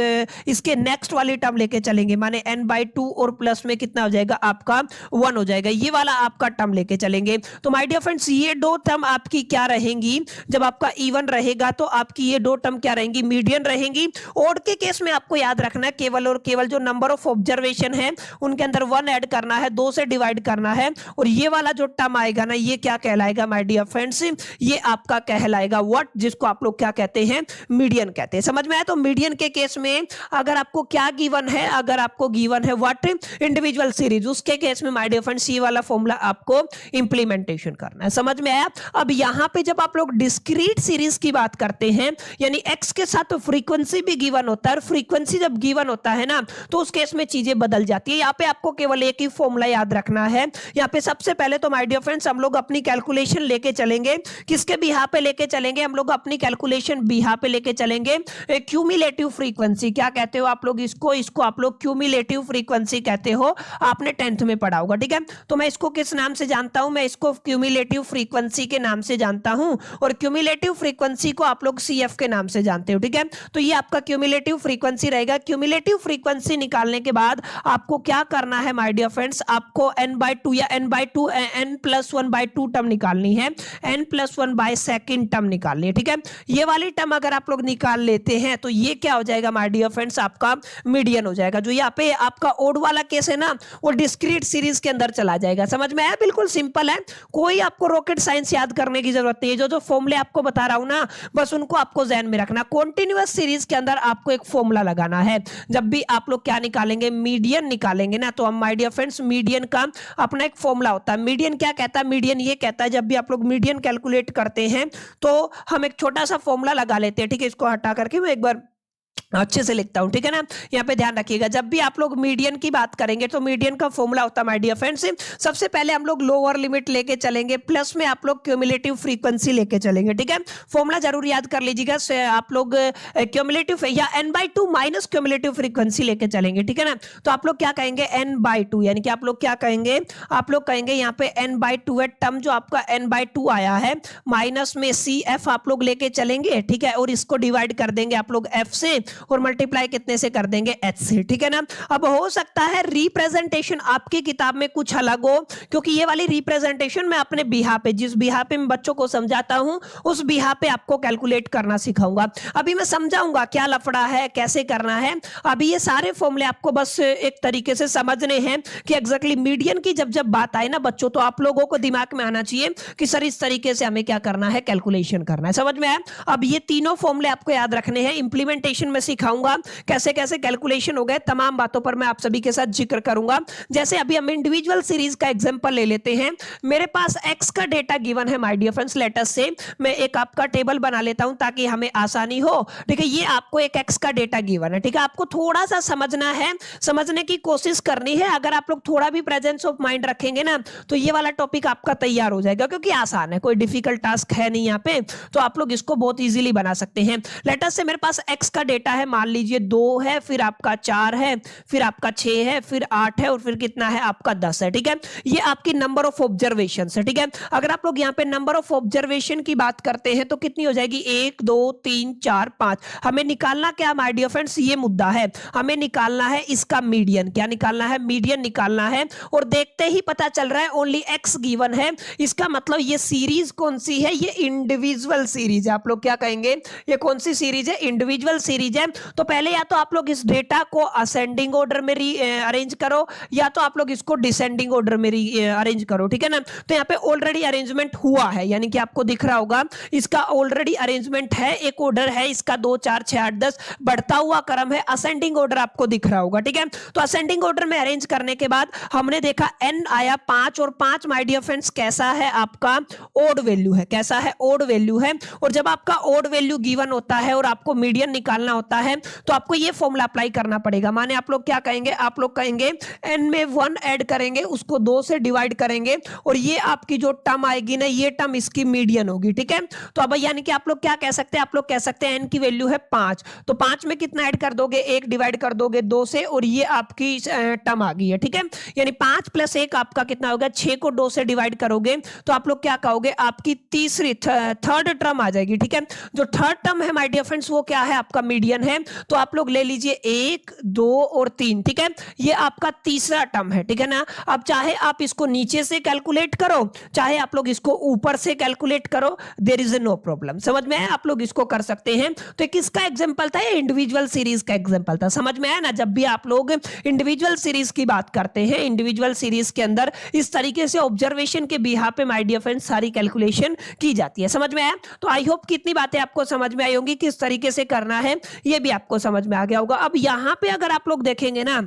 इसके नेक्स्ट वाली टर्म लेके चलेंगे, माने n/2 और प्लस में कितना हो जाएगा, आपका 1 हो जाएगा, ये वाला आपका टर्म लेके चलेंगे। तो माय डियर फ्रेंड्स ये दो टर्म आपकी क्या रहेंगी, जब आपका इवन रहेगा तो आपकी ये दो टर्म क्या रहेंगी, मीडियन रहेंगी। ओड के केस में आपको याद रखना है केवल और केवल जो नंबर ऑफ ऑब्जर्वेशन है उनके अंदर 1 ऐड करना है, 2 से डिवाइड करना है, और ये वाला जो टर्म आएगा ना ये क्या कहलाएगा माय डियर फ्रेंड्स, ये आपका कहलाएगा व्हाट, जिसको आप लोग क्या कहते हैं, मीडियन कहते हैं। समझ में आया? तो मीडियन के केस में अगर आपको क्या गिवन है, अगर आपको गिवन है व्हाट, इंडिविजुअल सीरीज, उसके केस में माय डियर फ्रेंड्स ये वाला फॉर्मूला आपको इंप्लीमेंटेशन करना है। समझ में आया? अब यहां पे जब आप लोग डिस्क्रीट सीरीज की बात करते हैं, यानी एक्स के साथ फ्रीक्वेंसी भी गिवन होता है, फ्रीक्वेंसी जब गिवन होता है ना तो उस केस में चीजें बदल जाती है। यहाँ पे आपको केवल एक ही फॉर्मूला याद रखना है। यहाँ पे सबसे पहले तो माय डियर फ्रेंड्स हम लोग अपनी कैलकुलेशन लेके चलेंगे, किसके बिहा पे लेके चलेंगे, हम लोग अपनी कैलकुलेशन बिहा पे लेके चलेंगे क्यूमुलेटिव फ्रीक्वेंसी। क्या कहते हो आप लोग इसको? इसको आप लोग क्यूमुलेटिव फ्रीक्वेंसी कहते हो, आपने 10th में पढ़ा होगा। ठीक है, तो मैं इसको किस नाम से जानता हूं? मैं इसको क्यूमुलेटिव फ्रीक्वेंसी के नाम से जानता हूं, और क्यूमुलेटिव फ्रीक्वेंसी को आप लोग CF के नाम से जानते हो। ठीक है, तो ये आपका क्यूमुलेटिव फ्रीक्वेंसी रहेगा। क्यूमुलेटिव फ्रीक्वेंसी निकालने के बाद आपको क्या करना है माय डियर फ्रेंड्स, आपको n/2 या n/2 n+1/2 टर्म निकालनी है, n+1/2 टर्म निकालनी है। ठीक है, ये वाली टर्म अगर आप लोग निकाल लेते हैं तो ये क्या हो जाएगा माय डियर फ्रेंड्स, आपका मीडियन हो जाएगा। जो यहाँ पे आपका ओड वाला केस है ना वो डिस्क्रीट सीरीज के अंदर चला जाएगा। समझ में आया? बिल्कुल सिंपल है, कोई आपको रॉकेट साइंस याद करने की जरूरत नहीं है। जो जो फॉर्मूले आपको बता रहा हूं ना बस उनको आपको ध्यान में रखना। कॉन्टिन्यूअस सीरीज के अंदर आपको एक फॉर्मूला लगाना है। जब भी आप लोग क्या निकालेंगे, मीडियन निकालेंगे ना, तो हम माय डियर फ्रेंड्स मीडियन का अपना एक फॉर्मूला होता है। मीडियन क्या कहता है? मीडियन ये कहता है जब भी आप लोग मीडियन कैलकुलेट करते हैं तो हम एक छोटा सा फॉर्मूला लगा लेते हैं। ठीक है, इसको हटा करके मैं एक बार अच्छे से लिखता हूं। ठीक है ना, यहाँ पे ध्यान रखिएगा, जब भी आप लोग मीडियन की बात करेंगे तो मीडियन का फॉर्मूला होता है माय डियर फ्रेंड्स, सबसे पहले हम लोग लोअर लिमिट लेके चलेंगे, प्लस में आप लोग क्यूमुलेटिव फ्रीक्वेंसी लेके चलेंगे। ठीक है, फॉर्मूला जरूर याद कर लीजिएगा। आप लोग क्यूमुलेटिव या n/2 माइनस क्यूमुलेटिव फ्रीक्वेंसी लेके चलेंगे। ठीक है ना, तो आप लोग क्या कहेंगे, n/2, यानी कि आप लोग क्या कहेंगे, आप लोग कहेंगे यहाँ पे n/2 है, टर्म जो आपका n/2 आया है, माइनस में CF आप लोग लेके चलेंगे। ठीक है, और इसको डिवाइड कर देंगे आप लोग F से, और मल्टीप्लाई कितने से कर देंगे, H से। ठीक है ना, अब हो सकता है रिप्रेजेंटेशन आपकी किताब में कुछ अलग हो, क्योंकि ये वाली रिप्रेजेंटेशन मैं अपने बिहा पे, जिस बिहा पे मैं बच्चों को समझाता हूं उस बिहा पे आपको कैलकुलेट करना सिखाऊंगा। अभी मैं समझाऊंगा क्या लफड़ा है, कैसे करना है। अभी ये सारे फॉर्मूले आपको बस एक तरीके से समझने हैं कि एग्जैक्टली मीडियन की जब जब बात आए ना बच्चों, तो आप लोगों को दिमाग में आना चाहिए कि सर इस तरीके से हमें क्या करना है, कैलकुलेशन करना है। समझ में आया? अब ये तीनों फॉर्मूले आपको याद रखने हैं, इंप्लीमेंटेशन में सिखाऊंगा कैसे कैसे कैलकुलेशन हो गए, तमाम बातों पर मैं आप सभी के साथ जिक्र करूंगा। जैसे अभी हम इंडिविजुअल सीरीज का एग्जांपल ले लेते हैं। मेरे पास x का डेटा गिवन है my dear friends, let us say मैं एक आपका टेबल बना लेता हूं ताकि हमें आसानी हो। ठीक है, ये आपको एक x का डेटा गिवन है। ठीक है, आपको थोड़ा सा समझना है, समझने की कोशिश करनी है। अगर आप लोग थोड़ा भी प्रेजेंस ऑफ माइंड रखेंगे ना तो ये वाला टॉपिक आपका तैयार हो जाएगा, क्योंकि आसान है, कोई डिफिकल्ट टास्क है नहीं यहाँ पे, तो आप लोग इसको बहुत इजीली बना सकते हैं। लेट अस से मेरे पास x का डेटा है, मान लीजिए 2 है, फिर आपका 4 है, फिर आपका 6 है, फिर 8 है, और फिर कितना है आपका 10 है। ठीक है, ये आपकी नंबर ऑफ ऑब्जर्वेशन है। ठीक है, अगर आप लोग यहाँ पे नंबर ऑफ ऑब्जर्वेशन की बात करते हैं तो कितनी हो जाएगी, 1 2 3 4 5। हमें निकालना क्या माय डियर फ्रेंड्स, ये मुद्दा है, हमें निकालना है इसका मीडियन। क्या निकालना है, मीडियन निकालना है। और देखते ही पता चल रहा है ओनली x गिवन है, इसका मतलब ये सीरीज कौन सी है, ये इंडिविजुअल सीरीज है। आप लोग क्या कहेंगे, ये कौन सी सीरीज है, इंडिविजुअल सीरीज है। तो पहले या तो आप लोग इस डेटा को असेंडिंग ऑर्डर में अरेंज करो, या तो आप लोग इसको डिसेंडिंग ऑर्डर में अरेंज करो। ठीक है ना, तो यहाँ पे ऑलरेडी अरेंजमेंट हुआ है, यानी कि आपको दिख रहा होगा इसका ऑलरेडी अरेंजमेंट है, एक ऑर्डर है इसका 2 4 6 8 10 बढ़ता हुआ क्रम है, असेंडिंग ऑर्डर आपको दिख रहा होगा। ठीक है, तो असेंडिंग ऑर्डर में अरेंज करने के बाद हमने देखा n आया 5, और 5 माय डियर फ्रेंड्स कैसा है, आपका ओड वैल्यू है। कैसा है, ओड वैल्यू है। और जब आपका ओड वैल्यू गिवन होता है और आपको मीडियन निकालना होता है तो आपको ये फॉर्मूला अप्लाई करना पड़ेगा। माने आप लोग क्या कहेंगे, आप लोग कहेंगे n में 1 ऐड करेंगे, उसको 2 से डिवाइड करेंगे, और ये आपकी जो टर्म आएगी ना, ये टर्म इसकी मीडियन होगी। ठीक है, तो अब यानी कि आप लोग क्या कह सकते हैं, आप लोग कह सकते हैं n की वैल्यू है 5, तो 5 में कितना ऐड कर दोगे, 1 डिवाइड कर दोगे 2 से, और ये आपकी टर्म आ गई है। ठीक है, यानी 5 + 1 आपका कितना होगा, 6 को 2 से डिवाइड करोगे तो आप लोग क्या कहोगे, आपकी तीसरी थर्ड टर्म आ जाएगी। ठीक है, जो थर्ड टर्म है माय डियर फ्रेंड्स वो क्या है, आपका मीडियन है। है तो आप लोग ले लीजिए 1, 2 और 3, ठीक है, ये आपका तीसरा टर्म है, ठीक है ना। अब चाहे आप इसको नीचे से कैलकुलेट करो, चाहे आप लोग इसको ऊपर से कैलकुलेट करो, देयर इज नो प्रॉब्लम। समझ में आया, आप लोग इसको कर सकते हैं। तो किसका एग्जांपल था, इंडिविजुअल सीरीज का एग्जांपल था। समझ में आया ना, जब भी आप लोग इंडिविजुअल सीरीज की बात करते हैं, इंडिविजुअल सीरीज के अंदर इस तरीके से ऑब्जर्वेशन के बिहाफ पे माय डियर फ्रेंड्स सारी कैलकुलेशन की जाती है। समझ में आया, तो आई होप कितनी बातें आपको समझ में आई होंगी, किस तरीके से करना है ये भी आपको समझ में आ गया होगा। अब यहां पे अगर आप लोग देखेंगे ना,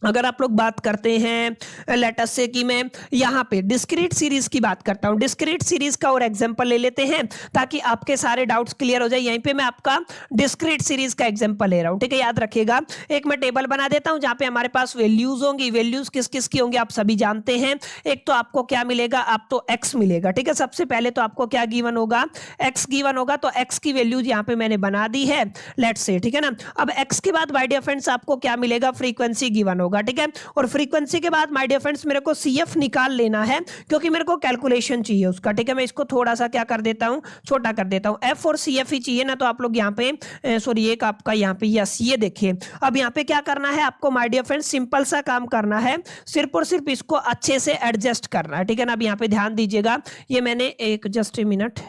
अगर आप लोग बात करते हैं लेट अस से कि मैं यहाँ पे डिस्क्रीट सीरीज की बात करता हूँ, डिस्क्रीट सीरीज का और एग्जांपल ले लेते हैं ताकि आपके सारे डाउट्स क्लियर हो जाए। यहीं पे मैं आपका डिस्क्रीट सीरीज का एग्जांपल ले रहा हूँ, ठीक है, याद रखिएगा। एक मैं टेबल बना देता हूँ जहाँ पे हमारे पास वैल्यूज होंगी, वैल्यूज किस किस की होंगी आप सभी जानते हैं। एक तो आपको क्या मिलेगा, आप तो एक्स मिलेगा, ठीक है। सबसे पहले तो आपको क्या गिवन होगा, एक्स गिवन होगा, तो एक्स की वैल्यूज यहाँ पे मैंने बना दी है, लेट्स से, ठीक है ना। अब एक्स के बाद माय डियर फ्रेंड्स आपको क्या मिलेगा, फ्रीक्वेंसी गिवन होगा, ठीक है। और फ्रीक्वेंसी के बाद माय डियर फ्रेंड्स मेरे को सीएफ निकाल लेना है क्योंकि मेरे को कैलकुलेशन चाहिए उसका, ठीक है। मैं इसको थोड़ा सा क्या कर देता हूं, छोटा कर देता हूं, एफ और सीएफ ही चाहिए ना, तो आप लोग यहाँ पे सॉरी एक आपका यहाँ पे यस, ये देखिए अब यहाँ पे क्या करना है आपको माय डियर फ्रेंड्स, सिंपल सा काम करना है, सिर्फ और सिर्फ इसको अच्छे से एडजस्ट करना है, ठीक है ना। अब यहाँ पे ध्यान दीजिएगा, ये मैंने एक जस्ट ए मिनट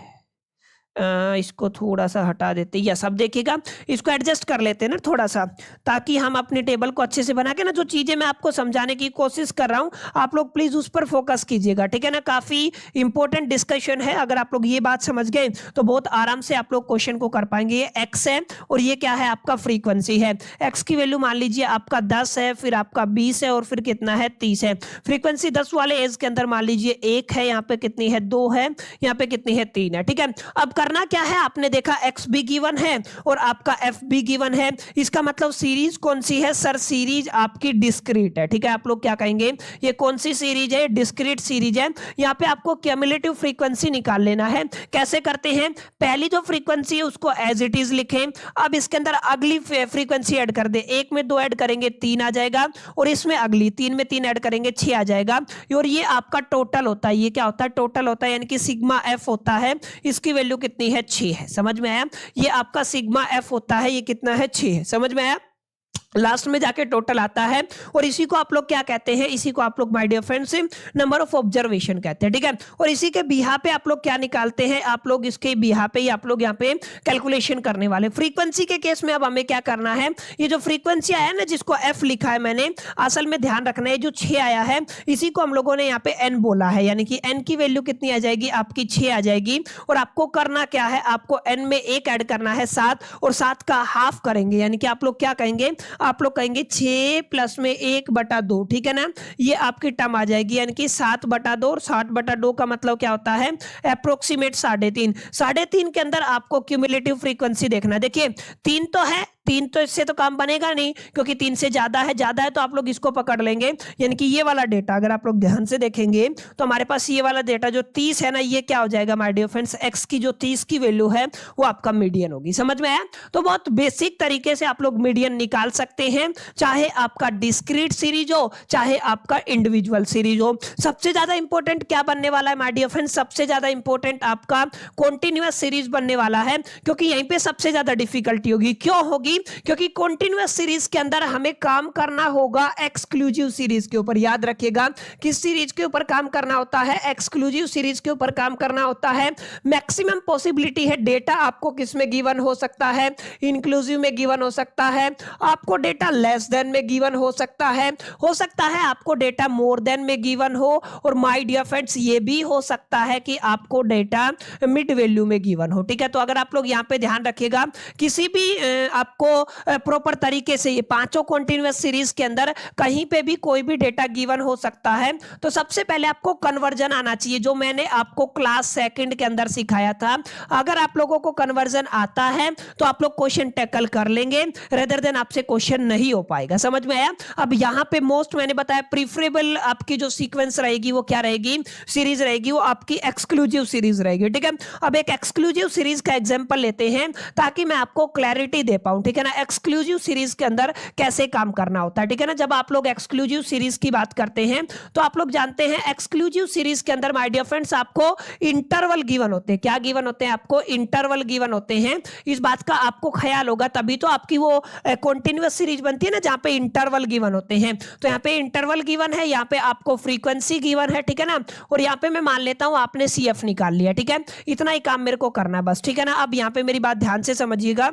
इसको थोड़ा सा हटा देते हैं, या सब देखिएगा, इसको एडजस्ट कर लेते हैं ना थोड़ा सा, ताकि हम अपने टेबल को अच्छे से बना के ना, जो चीजें मैं आपको समझाने की कोशिश कर रहा हूं आप लोग प्लीज उस पर फोकस कीजिएगा, ठीक है ना। काफी इंपॉर्टेंट डिस्कशन है, अगर आप लोग ये बात समझ गए तो बहुत आराम से आप लोग क्वेश्चन को कर पाएंगे। ये एक्स है और ये क्या है आपका फ्रीक्वेंसी है। एक्स की वैल्यू मान लीजिए आपका 10 है, फिर आपका 20 है और फिर कितना है 30 है। फ्रीक्वेंसी 10 वाले एज के अंदर मान लीजिए 1 है, यहाँ पे कितनी है 2 है, यहाँ पे कितनी है 3 है, ठीक है। अब करना क्या है, आपने देखा एक्स भी गिवन है और आपका एफ भी गिवन है, इसका मतलब सीरीज कौन सी है सर, सीरीज आपकी डिस्क्रीट है, ठीक है। आप लोग क्या कहेंगे, ये कौन सी सीरीज है, डिस्क्रीट सीरीज है। यहाँ पे आपको क्यूमुलेटिव फ्रीक्वेंसी निकाल लेना है। कैसे करते हैं, पहली जो फ्रीक्वेंसी है उसको एज इट इज लिखें, अब इसके अंदर अगली फ्रीक्वेंसी ऐड कर दे, 1 में 2 ऐड करेंगे 3 आ जाएगा, और इसमें अगली 3 में 3 ऐड करेंगे 6 आ जाएगा, और ये आपका टोटल होता है। ये क्या होता है, टोटल होता है, यानी कि सिग्मा एफ होता है, इसकी वैल्यू कितनी है 6 है। समझ में आया, ये आपका सिग्मा एफ होता है, ये कितना है 6 है। समझ में आया, लास्ट में जाके टोटल आता है, और इसी को आप लोग क्या कहते हैं, इसी को आप लोग my dear friends number of observation कहते हैं, ठीक है। और इसी के बिहा पे आप लोग क्या निकालते हैं, आप लोग इसके बिहा पे आप लोग यहाँ पे कैलकुलेशन करने वाले। फ्रीक्वेंसी के केस में अब हमें क्या करना है, ये जो फ्रीक्वेंसी आया ना जिसको एफ लिखा है मैंने, असल में ध्यान रखना है जो 6 आया है इसी को हम लोगों ने यहाँ पे एन बोला है, यानी कि एन की वैल्यू कितनी आ जाएगी आपकी 6 आ जाएगी। और आपको करना क्या है, आपको एन में 1 ऐड करना है 7, और 7 का हाफ करेंगे, यानी कि आप लोग क्या कहेंगे, आप लोग कहेंगे 6 प्लस में 1/2, ठीक है ना। ये आपकी टर्म आ जाएगी, यानी कि 7/2, और 7/2 का मतलब क्या होता है, अप्रोक्सीमेट 3.5। 3.5 के अंदर आपको क्यूमुलेटिव फ्रीक्वेंसी देखना, देखिए 3 तो है, 3 तो इससे तो काम बनेगा नहीं क्योंकि 3 से ज्यादा है, तो आप लोग इसको पकड़ लेंगे, यानी कि ये वाला डेटा अगर आप लोग ध्यान से देखेंगे तो हमारे पास ये वाला डेटा जो 30 है ना, ये क्या हो जाएगा माय डियर फ्रेंड्स, एक्स की जो 30 की वैल्यू है वो आपका मीडियन होगी। समझ में आया, तो बहुत बेसिक तरीके से आप लोग मीडियन निकाल सकते हैं, चाहे आपका डिस्क्रीट सीरीज हो चाहे आपका इंडिविजुअल सीरीज हो। सबसे ज्यादा इंपॉर्टेंट क्या बनने वाला है माय डियर फ्रेंड्स, सबसे ज्यादा इंपॉर्टेंट आपका कॉन्टिन्यूअस सीरीज बनने वाला है, क्योंकि यहीं पे सबसे ज्यादा डिफिकल्टी होगी। क्यों होगी, क्योंकि कॉन्टिन्यूअस सीरीज के अंदर हमें काम करना होगा एक्सक्लूसिव सीरीज के ऊपर। याद रखिएगा किस सीरीज के ऊपर काम करना होता है, एक्सक्लूसिव सीरीज के ऊपर काम करना होता है। मैक्सिमम पॉसिबिलिटी है डेटा आपको किस में गिवन हो सकता है, इंक्लूसिव में गिवन हो सकता है, आपको डेटा लेस देन में गिवन हो सकता है आपको डेटा मोर देन में गिवन हो, और माय डियर फ्रेंड्स ये भी हो सकता है कि आपको डेटा मिड वैल्यू में गिवन हो, ठीक है। तो अगर आप लोग यहाँ पे ध्यान रखिएगा, किसी भी आपको प्रॉपर तरीके से ये पांचों कॉन्टिन्यूअस सीरीज के अंदर कहीं पे भी कोई भी डेटा गिवन हो सकता है, तो सबसे पहले आपको कन्वर्जन आना चाहिए, जो मैंने आपको क्लास सेकंड के अंदर सिखाया था। अगर आप लोगों को कन्वर्जन आता है तो आप लोग क्वेश्चन टैकल कर लेंगे, रेदर देन आपसे क्वेश्चन नहीं हो पाएगा। समझ में आया, अब यहाँ पे मोस्ट मैंने बताया प्रीफरेबल आपकी जो सीक्वेंस रहेगी वो क्या रहेगी, सीरीज रहेगी, वो आपकी एक्सक्लूसिव सीरीज रहेगी, ठीक है। अब एक एक्सक्लूसिव सीरीज का एग्जांपल लेते हैं ताकि मैं आपको क्लैरिटी दे पाऊं, ठीक ठीक है ना, एक्सक्लूसिव सीरीज के अंदर कैसे काम करना होता है, ठीक है ना। जब आप लोग एक्सक्लूसिव सीरीज की बात करते हैं तो आप लोग जानते हैं एक्सक्लूसिव सीरीज के अंदर माय डियर फ्रेंड्स आपको इंटरवल गिवन होते हैं। क्या गिवन होते हैं? आपको इंटरवल गिवन होते हैं। इस बात का आपको ख्याल होगा, तभी तो आपकी वो कॉन्टिन्यूअस सीरीज बनती है ना जहां पे इंटरवल गिवन होते हैं। तो यहाँ पे इंटरवल गिवन है, यहाँ पे आपको फ्रीक्वेंसी गिवन है, ठीक है ना। और यहाँ पे मैं मान लेता हूं आपने सीएफ निकाल लिया, ठीक है। इतना ही काम मेरे को करना है बस, ठीक है ना। अब यहाँ पे मेरी बात ध्यान से समझिएगा।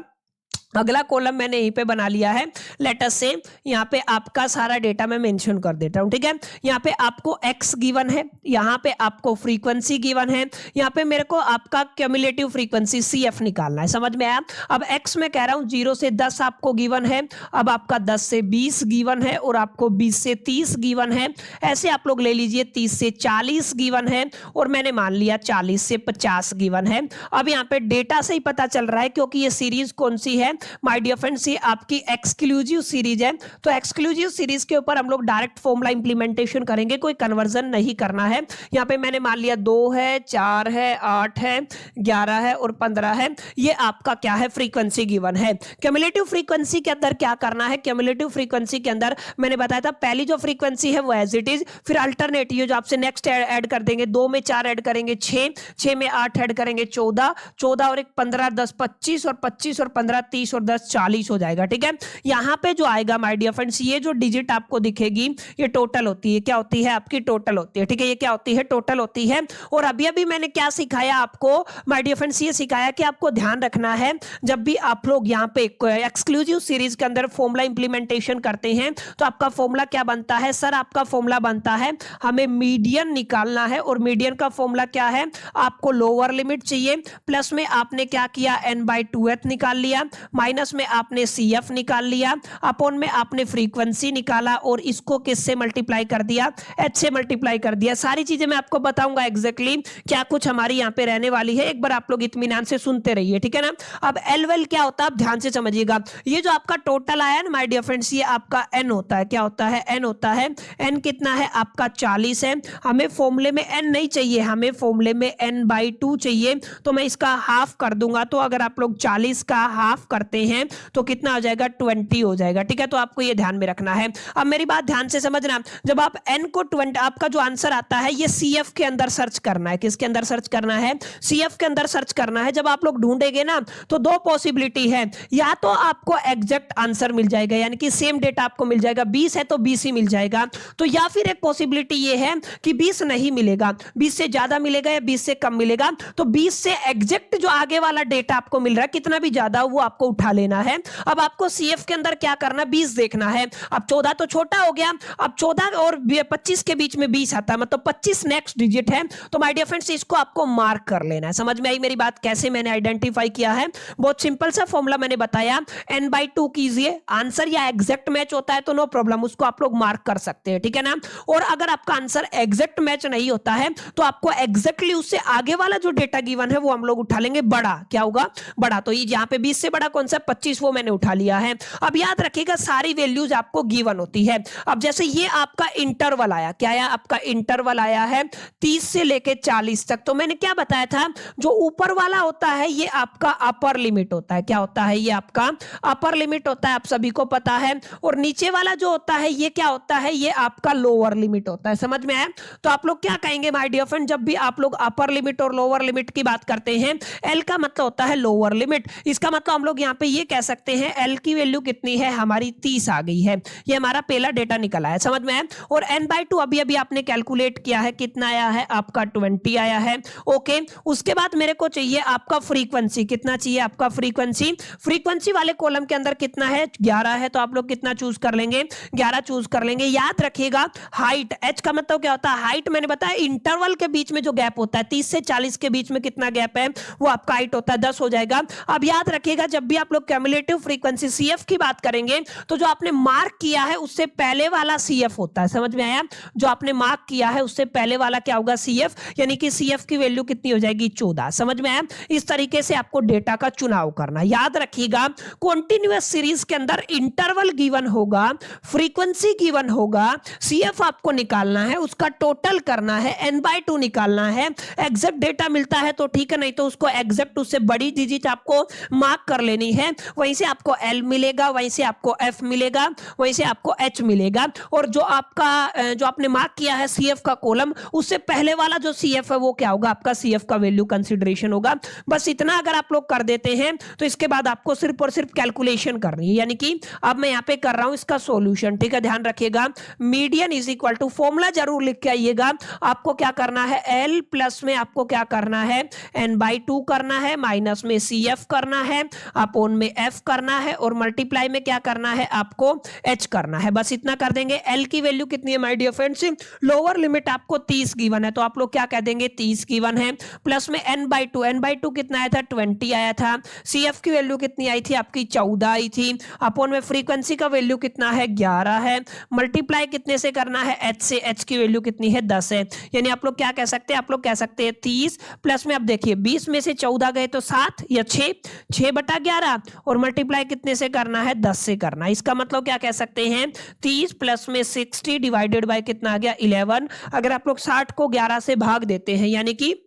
अगला कॉलम मैंने यहीं पे बना लिया है। लेट अस से यहाँ पे आपका सारा डेटा मैं मेंशन कर देता हूं, ठीक है। यहाँ पे आपको एक्स गिवन है, यहाँ पे आपको फ्रीक्वेंसी गिवन है, यहाँ पे मेरे को आपका क्यूमुलेटिव फ्रीक्वेंसी सीएफ निकालना है। समझ में आया? अब एक्स में कह रहा हूं 0 से 10 आपको गिवन है, अब आपका 10 से 20 गिवन है, और आपको 20 से 30 गिवन है। ऐसे आप लोग ले लीजिए 30 से 40 गिवन है, और मैंने मान लिया 40 से 50 गिवन है। अब यहाँ पे डेटा से ही पता चल रहा है, क्योंकि ये सीरीज कौन सी है माय डियर फ्रेंड्स, ये आपकी एक्सक्लूसिव सीरीज है। तो एक्सक्लूसिव सीरीज के ऊपर हम लोग डायरेक्ट फॉर्मूला इंप्लीमेंटेशन करेंगे, कोई कन्वर्जन नहीं करना है। यहाँ पे मैंने मान लिया 2 है, 4 है, 8 है, 11 है और 15 है। ये आपका क्या है? फ्रीक्वेंसी गिवन है। क्यूमुलेटिव फ्रीक्वेंसी के अंदर क्या करना है? क्यूमुलेटिव फ्रीक्वेंसी के अंदर मैंने बताया था पहली जो फ्रीक्वेंसी है वो एज इट इज, फिर अल्टरनेटिव जो आपसे नेक्स्ट ऐड कर देंगे, 2 में 4 ऐड करेंगे 6, 6 में 8 ऐड करेंगे 14, 14 और 1 15, 10 25 और 25 और 15 30 और 10 40 हो जाएगा, ठीक है। यहां पे जो आएगा माय डियर फ्रेंड्स, ये जो डिजिट आपको दिखेगी ये टोटल होती है। क्या होती है? आपकी टोटल होती है, ठीक है। ये क्या होती है? टोटल होती है। और अभी अभी मैंने क्या सिखाया आपको माय डियर फ्रेंड्स? ये सिखाया कि आपको ध्यान रखना है जब भी आप लोग यहां पे एक्सक्लूसिव सीरीज के अंदर फॉर्मूला इंप्लीमेंटेशन करते हैं तो आपका फॉर्मूला क्या बनता है? सर आपका फॉर्मूला बनता है, हमें मीडियन निकालना है, और मीडियन का फॉर्मूला क्या है? आपको लोअर लिमिट चाहिए, प्लस में आपने क्या किया? n/2th निकाल लिया, माइनस में आपने सीएफ निकाल लिया, अपॉन में आपने फ्रीक्वेंसी निकाला, और इसको किससे मल्टीप्लाई कर दिया? एच से मल्टीप्लाई कर दिया। सारी चीजें मैं आपको बताऊंगा एग्जैक्टली क्या कुछ हमारी यहाँ पे रहने वाली है। एक बार आप लोग इत्मीनान से सुनते रहिए, ठीक है ना। अब एल क्या होता है आप ध्यान से समझिएगा। ये जो आपका टोटल आया ना माय डियर फ्रेंड्स, ये आपका एन होता है। क्या होता है? एन होता है। एन कितना है? आपका 40 है। हमें फॉर्मूले में एन नहीं चाहिए, हमें फॉर्मूले में n/2 चाहिए, तो मैं इसका हाफ कर दूंगा। तो अगर आप लोग 40 का हाफ करते हैं तो कितना हो जाएगा? 20 हो जाएगा, ठीक है। तो आपको ये ध्यान में रखना है। अब मेरी बात ध्यान से समझना, जब आप n को 20, आपका जो आंसर आता है ये CF के अंदर सर्च करना है। किसके अंदर सर्च करना है? CF के अंदर सर्च करना है। जब आप लोग ढूंढेंगे ना तो 2 पॉसिबिलिटी है, या तो आपको एग्जैक्ट आंसर मिल जाएगा, यानी कि सेम डेटा आपको मिल जाएगा, 20 है तो 20 ही मिल जाएगा, तो या फिर एक पॉसिबिलिटी ये है कि 20 नहीं मिलेगा, 20 से ज्यादा मिलेगा या 20 से कम मिलेगा। तो 20 से एग्जैक्ट जो आगे वाला डेटा आपको मिल रहा है, कितना भी ज्यादा वो आपको उठा लेना है। अब आपको सीएफ के अंदर क्या करना? 20 देखना है। अब 14 तो छोटा हो गया, अब 14 और 25 के बीच में 20 आता है, मतलब 25 नेक्स्ट डिजिट है। तो माय डियर फ्रेंड्स इसको आपको मार्क कर लेना है। समझ में आई मेरी बात? कैसे मैंने आइडेंटिफाई किया है? बहुत सिंपल सा फॉर्मूला मैंने बताया, n/2 कीजिए, आंसर या एग्जैक्ट मैच होता है तो नो प्रॉब्लम, उसको आप लोग मार्क कर सकते हैं, ठीक है ना। और अगर आपका आंसर एग्जैक्ट मैच नहीं होता है तो आपको एग्जैक्टली उससे आगे वाला जो डेटा गिवन है वो हम लोग उठा लेंगे बड़ा। क्या होगा? बड़ा। तो ये यहाँ पे 20 से बड़ा कौन सा? 25, वो मैंने उठा लिया है। अब याद रखिएगा सारी वैल्यूज आपको गिवन होती है। अब जैसे ये आपका इंटरवल आया, क्या आया? आपका इंटरवल आया है 30 से लेके 40 तक। तो मैंने क्या बताया था? जो ऊपर वाला होता है ये आपका अपर लिमिट होता है। क्या होता है? ये आपका अपर लिमिट होता है, आप सभी को पता है। और नीचे वाला जो होता है ये क्या होता है? ये आपका लोअर लिमिट होता है। समझ में आया? तो आप लोग क्या कहेंगे माय डियर फ्रेंड, जब भी आप लोग अपर लिमिट और लोअर लिमिट की बात करते हैं, एल का मतलब होता है लोअर लिमिट। इसका मतलब हम लोग यहाँ पे ये कह सकते हैं एल की वैल्यू कितनी है? हमारी 30 आ गई है। ये हमारा पहला डेटा निकला है। समझ में आया? और n/2 अभी अभी आपने कैलकुलेट किया है, कितना आया है? आपका 20 आया है। ओके, उसके बाद मेरे को चाहिए आपका फ्रीक्वेंसी। कितना चाहिए आपका फ्रीक्वेंसी? फ्रीक्वेंसी वाले कॉलम के अंदर कितना है? 11 है। तो आप लोग कितना चूज कर लेंगे? 11 चूज कर लेंगे। याद रखिएगा हाइट, एच का मतलब क्या होता है? हाइट मैंने बताया इंटरवल के बीच में जो गैप होता है 30 से 40 के बीच में कितना गैप है वो आपका हाइट होता है, 10 हो जाएगा। अब याद रखिएगा जब भी आप लोग क्यूमुलेटिव फ्रीक्वेंसी सीएफ की बात करेंगे तो जो आपने मार्क किया है उससे पहले वाला सीएफ होता है। समझ में आया? जो आपने मार्क किया है उससे पहले वाला क्या होगा? सीएफ, यानी कि सीएफ की वैल्यू कितनी हो जाएगी? 14। समझ में आया? इस तरीके से आपको डेटा का चुनाव करना। याद रखिएगा कॉन्टिन्यूअस सीरीज के अंदर इंटरवल गिवन होगा, फ्रीक्वेंसी गिवन होगा, सीएफ आपको निकालना है, उसका टोटल करना है, n/2 निकालना है। एग्जैक्ट डेटा मिलता है तो ठीक है, नहीं तो उसको एग्जैक्ट उससे बड़ी डिजिट आपको मार्क कर लेनी करनी है, वहीं से आपको L मिलेगा, वहीं से आपको F मिलेगा, वहीं से आपको H मिलेगा। और जो आपका जो आपने मार्क किया है CF का कॉलम, उससे पहले वाला जो CF है वो क्या होगा, आपका CF का वैल्यू कंसीडरेशन होगा। बस इतना अगर आप लोग कर देते हैं तो इसके बाद आपको सिर्फ और सिर्फ कैलकुलेशन करनी है, यानी कि अब मैं यहाँ पे कर रहा हूं इसका सॉल्यूशन। ठीक है, ध्यान रखिएगा, median is equal to, formula जरूर लिख के आइएगा। आपको क्या करना है, L प्लस में आपको क्या करना है, n/2 करना है, माइनस में CF करना है, अपॉन में F करना है, और मल्टीप्लाई में क्या करना है, आपको H करना है। बस इतना कर देंगे। L की वैल्यू कितनी है my dear friends, lower limit आपको 30 गिवन है, तो आप लोग क्या कह देंगे, 30 गिवन है, प्लस में n/2 कितना आया था, 20 आया था। CF की वैल्यू कितनी आई थी, आपकी 14 आई थी। अपॉन में फ्रीक्वेंसी का वैल्यू कितना है, 11 है। मल्टीप्लाई कितने से करना है, H से, H की वैल्यू कितनी है, 10 है। यानी आप लोग क्या कह सकते हैं, आप लोग कह सकते हैं 30 प्लस में, अब देखिए 20 में से 14 गए तो 7 या 6/11, और मल्टीप्लाई कितने से करना है, 10 से करना है। इसका मतलब क्या कह सकते हैं, 30 प्लस में 60 डिवाइडेड बाय कितना आ गया, 11। अगर आप लोग 60 को 11 से भाग देते हैं, यानी कि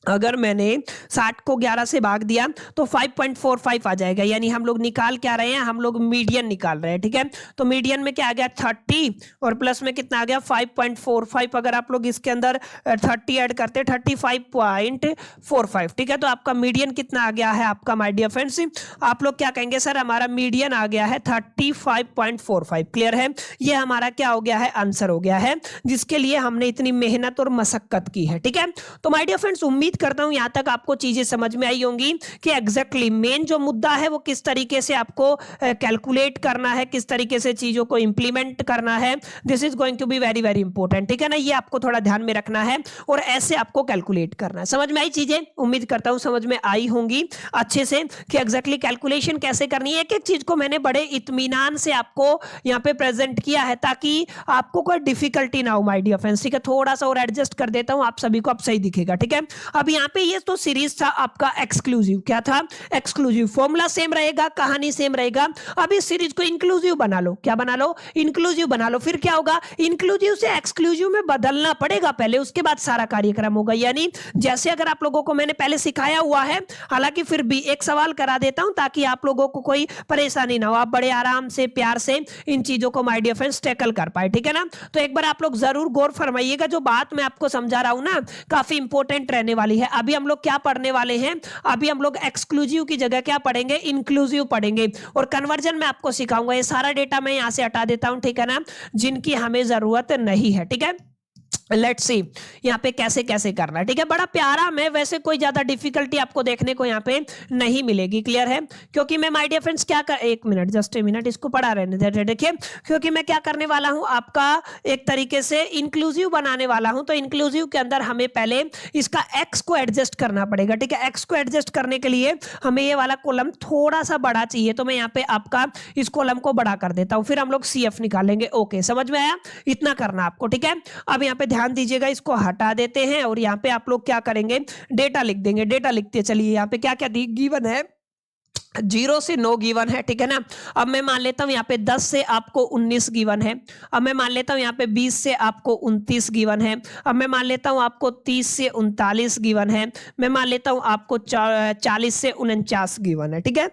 अगर मैंने 60 को 11 से भाग दिया तो 5.45 आ जाएगा। यानी हम लोग निकाल क्या रहे हैं, हम लोग मीडियन निकाल रहे हैं। ठीक है, तो मीडियन में क्या आ गया, 30, और प्लस में कितना आ गया, 5.45। अगर आप लोग इसके अंदर 30 ऐड करते 35.45। ठीक है, तो आपका मीडियन कितना आ गया है, आपका माय डियर फ्रेंड्स, आप लोग क्या कहेंगे, सर हमारा मीडियन आ गया है 35.45। क्लियर है, ये हमारा क्या हो गया है, आंसर हो गया है, जिसके लिए हमने इतनी मेहनत और मशक्कत की है। ठीक है, तो माय डियर फ्रेंड्स, उम्मीद करता हूं यहां तक आपको चीजें समझ में आई होंगी कि एग्जैक्टली मेन जो मुद्दा है वो किस तरीके से आपको कैलकुलेट करना है, किस तरीके से चीजों को इंप्लीमेंट करना है। This is going to be very very important. ठीक है ना, ये आपको थोड़ा ध्यान में रखना है और ऐसे आपको कैलकुलेट करना है। समझ में आई चीजें, उम्मीद करता हूं समझ में आई होंगी अच्छे से कि एग्जैक्टली कैलकुलेशन कैसे करनी है। एक एक चीज को मैंने बड़े इत्मीनान से आपको यहाँ पे प्रेजेंट किया है ताकि आपको कोई डिफिकल्टी ना हो माय डियर फ्रेंड्स। ठीक है, थोड़ा सा और एडजस्ट कर देता हूं, आप सभी को अब सही दिखेगा। ठीक है, अब यहाँ पे ये तो सीरीज था आपका एक्सक्लूसिव, क्या था, एक्सक्लूसिव। फॉर्मूला सेम रहेगा, कहानी सेम रहेगा। अब इस सीरीज को इंक्लूसिव बना लो, क्या बना लो, इंक्लूसिव बना लो। फिर क्या होगा, इंक्लूसिव से एक्सक्लूसिव में बदलना पड़ेगा पहले, उसके बाद सारा कार्यक्रम होगा। यानी जैसे अगर आप लोगों को मैंने पहले सिखाया हुआ है, हालांकि फिर भी एक सवाल करा देता हूं ताकि आप लोगों को कोई परेशानी ना हो, आप बड़े आराम से प्यार से इन चीजों को माय डियर फ्रेंड्स टैकल कर पाए। ठीक है ना, तो एक बार आप लोग जरूर गौर फरमाइएगा, जो बात मैं आपको समझा रहा हूं ना काफी इंपॉर्टेंट रहने वाली है। अभी हम लोग क्या पढ़ने वाले हैं, अभी हम लोग एक्सक्लूसिव की जगह क्या पढ़ेंगे, इंक्लूसिव पढ़ेंगे। और कन्वर्जन में आपको सिखाऊंगा। ये सारा डेटा मैं यहां से हटा देता हूं, ठीक है ना, जिनकी हमें जरूरत नहीं है। ठीक है, लेट्स सी यहाँ पे कैसे कैसे करना है। ठीक है, बड़ा प्यारा, मैं वैसे कोई ज्यादा डिफिकल्टी आपको देखने को यहाँ पे नहीं मिलेगी। क्लियर है, क्योंकि मैं माय डियर फ्रेंड्स क्या कर, एक मिनट, जस्ट ए मिनट, इसको पढ़ा रहने दे। देखिए, क्योंकि मैं क्या करने वाला हूं, आपका एक तरीके से इंक्लूसिव बनाने वाला हूं, तो इंक्लूसिव के अंदर हमें पहले इसका एक्स को एडजस्ट करना पड़ेगा। ठीक है, एक्स को एडजस्ट करने के लिए हमें ये वाला कॉलम थोड़ा सा बड़ा चाहिए, तो मैं यहाँ पे आपका इस कॉलम को बड़ा कर देता हूं, फिर हम लोग CF निकालेंगे। ओके, समझ में आया, इतना करना आपको। ठीक है, अब यहाँ पे ध्यान दीजिएगा, इसको हटा देते हैं और यहाँ पे आप लोग क्या करेंगे, डेटा लिख देंगे। डेटा लिखते चलिए, यहाँ पे क्या क्या गिवन है, 0 से 9 गिवन है। ठीक है ना, अब मैं मान लेता हूं यहाँ पे 10 से आपको 19 गिवन है। अब मैं मान लेता हूं यहाँ पे 20 से आपको 29 गिवन है। अब मैं मान लेता हूं आपको 30 से 39 गिवन है। मैं मान लेता हूं आपको 40 से 49 गिवन है। ठीक है,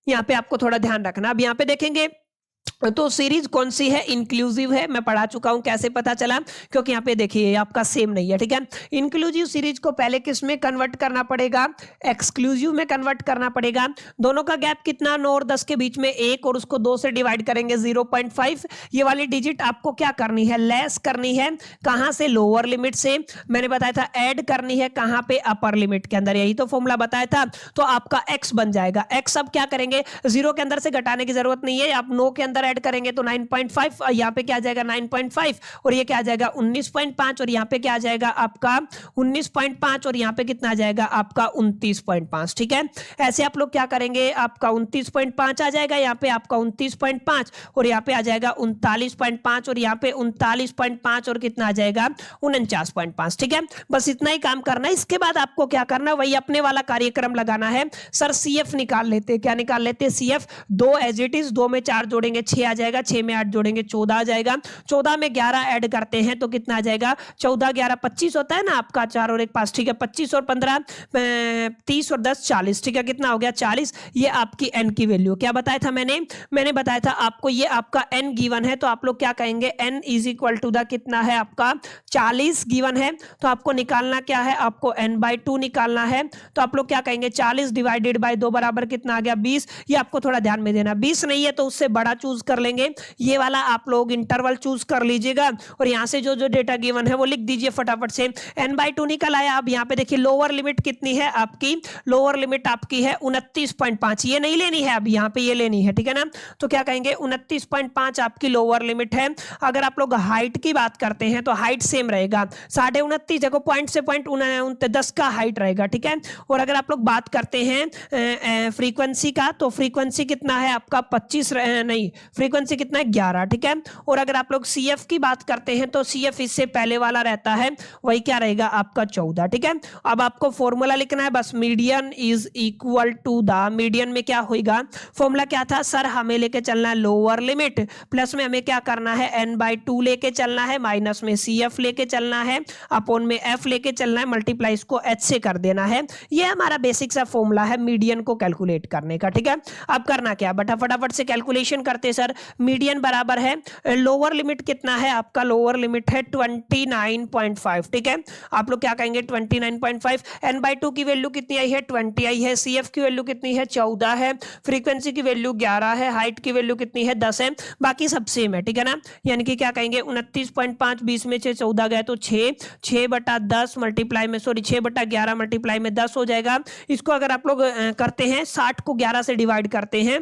यहाँ पे आपको थोड़ा ध्यान रखना। अब यहाँ पे देखेंगे तो सीरीज कौन सी है, इंक्लूसिव है, मैं पढ़ा चुका हूं। कैसे पता चला, क्योंकि यहाँ पे देखिए आपका सेम नहीं है। ठीक है, इंक्लूसिव सीरीज को पहले किस में कन्वर्ट करना पड़ेगा, एक्सक्लूसिव में कन्वर्ट करना पड़ेगा। दोनों का गैप कितना, 9 और 10 के बीच में 1, और उसको 2 से डिवाइड करेंगे 0.5। ये वाली डिजिट आपको क्या करनी है, लेस करनी है। कहां से, लोअर लिमिट से। मैंने बताया था ऐड करनी है कहां पे, अपर लिमिट के अंदर, यही तो फॉर्मूला बताया था। तो आपका x बन जाएगा। x अब क्या करेंगे, 0 के अंदर से घटाने की जरूरत नहीं है, आप 9 के अंदर ऐड करेंगे तो 9.5, यहाँ पे क्या आ जाएगा 9.5, और ये क्या आ जाएगा 19.5, और यहाँ पे क्या आ जाएगा आपका 19.5, और यहाँ पे कितना आ जाएगा आपका 29.5। ठीक है, ऐसे आप लोग क्या करेंगे, आपका 29.5 आ जाएगा, यहाँ पे आपका 29.5, और यहाँ पे आ जाएगा 39.5, और यहाँ पे 39.5, और कितना आ जाएगा 49.5। ठीक है, बस इतना ही काम करना है। इसके बाद आपको क्या करना है, वही अपने वाला कार्यक्रम लगाना है। सर CF निकाल लेते, क्या निकाल लेते, CF 2 एज इट इज, 2 में 4 जोड़ेंगे करेंगे 6 आ जाएगा, 6 में 8 जोड़ेंगे 14 आ जाएगा, 14 में 11 ऐड करते हैं तो कितना आ जाएगा, 14 11 25 होता है ना आपका, 4 और 1 5, ठीक है, 25 और 15 30 और 10 40, ठीक है, कितना हो गया 40। ये आपकी n की वैल्यू, क्या बताया था मैंने बताया था आपको ये आपका n गिवन है, तो आप लोग क्या कहेंगे n is equal to the कितना है आपका 40 गिवन है, तो आपको निकालना क्या है, आपको n/2 निकालना है, तो आप लोग क्या कहेंगे 40 डिवाइडेड बाय 2 बराबर कितना आ गया 20। ये आपको थोड़ा ध्यान में देना, 20 नहीं है तो उससे बड़ा चूज कर लेंगे, ये वाला आप लोग इंटरवल चूज कर लीजिएगा और यहां से जो जो डेटा गिवन है वो लिख दीजिए फटाफट से। n/2 निकल आया। अब यहाँ पे देखिए लोअर लिमिट कितनी है आपकी, लोअर लिमिट आपकी है 29.5, ये नहीं लेनी है, अब यहाँ पे ये लेनी है, ठीक है ना, तो क्या कहेंगे 29.5 आपकी लोअर लिमिट है। अगर आप लोग हाइट की बात करते हैं तो हाइट सेम रहेगा 29.5, देखो पॉइंट से पॉइंट 10 का हाइट रहेगा, ठीक है। और अगर आप लोग बात करते हैं फ्रीक्वेंसी का, तो फ्रीक्वेंसी कितना है आपका 25 नहीं, फ्रीक्वेंसी कितना है 11, ठीक है। और अगर आप लोग CF की बात करते हैं तो CF इससे पहले वाला रहता है, वही क्या रहेगा आपका 14, ठीक है। अब आपको फॉर्मूला लिखना है बस, median is equal to the, median में क्या होगा, फॉर्मूला क्या था सर, हमें लेके चलना है लोअर लिमिट, प्लस में हमें क्या करना है n/2 लेके चलना है, माइनस में CF लेके चलना है, अपॉन में F लेके चलना है, मल्टीप्लाई इसको H से कर देना है। ये हमारा बेसिक सा फॉर्मूला है मीडियन को कैलकुलेट करने का, ठीक है। अब करना क्या, बटा फटाफट से कैलकुलेशन करते सर। मीडियन बराबर है, लोअर लिमिट कितना है आपका, लोअर लिमिट है 29.5, ठीक है। आप लोग क्या कहेंगे 29.5, n/2 की वैल्यू कितनी आई है 20 आई है, CF की वैल्यू कितनी है 14 है, फ्रीक्वेंसी की वैल्यू 11 है, हाइट की वैल्यू कितनी है 10 है, बाकी सब सेम है, ठीक है ना। यानी कि क्या कहेंगे 29.5, 20 में से 14 गए तो 6 बटा 10 मल्टीप्लाई में, सॉरी 6 बटा 11 मल्टीप्लाई में 10 हो जाएगा। इसको अगर आप लोग करते हैं 60 को 11 से डिवाइड करते हैं,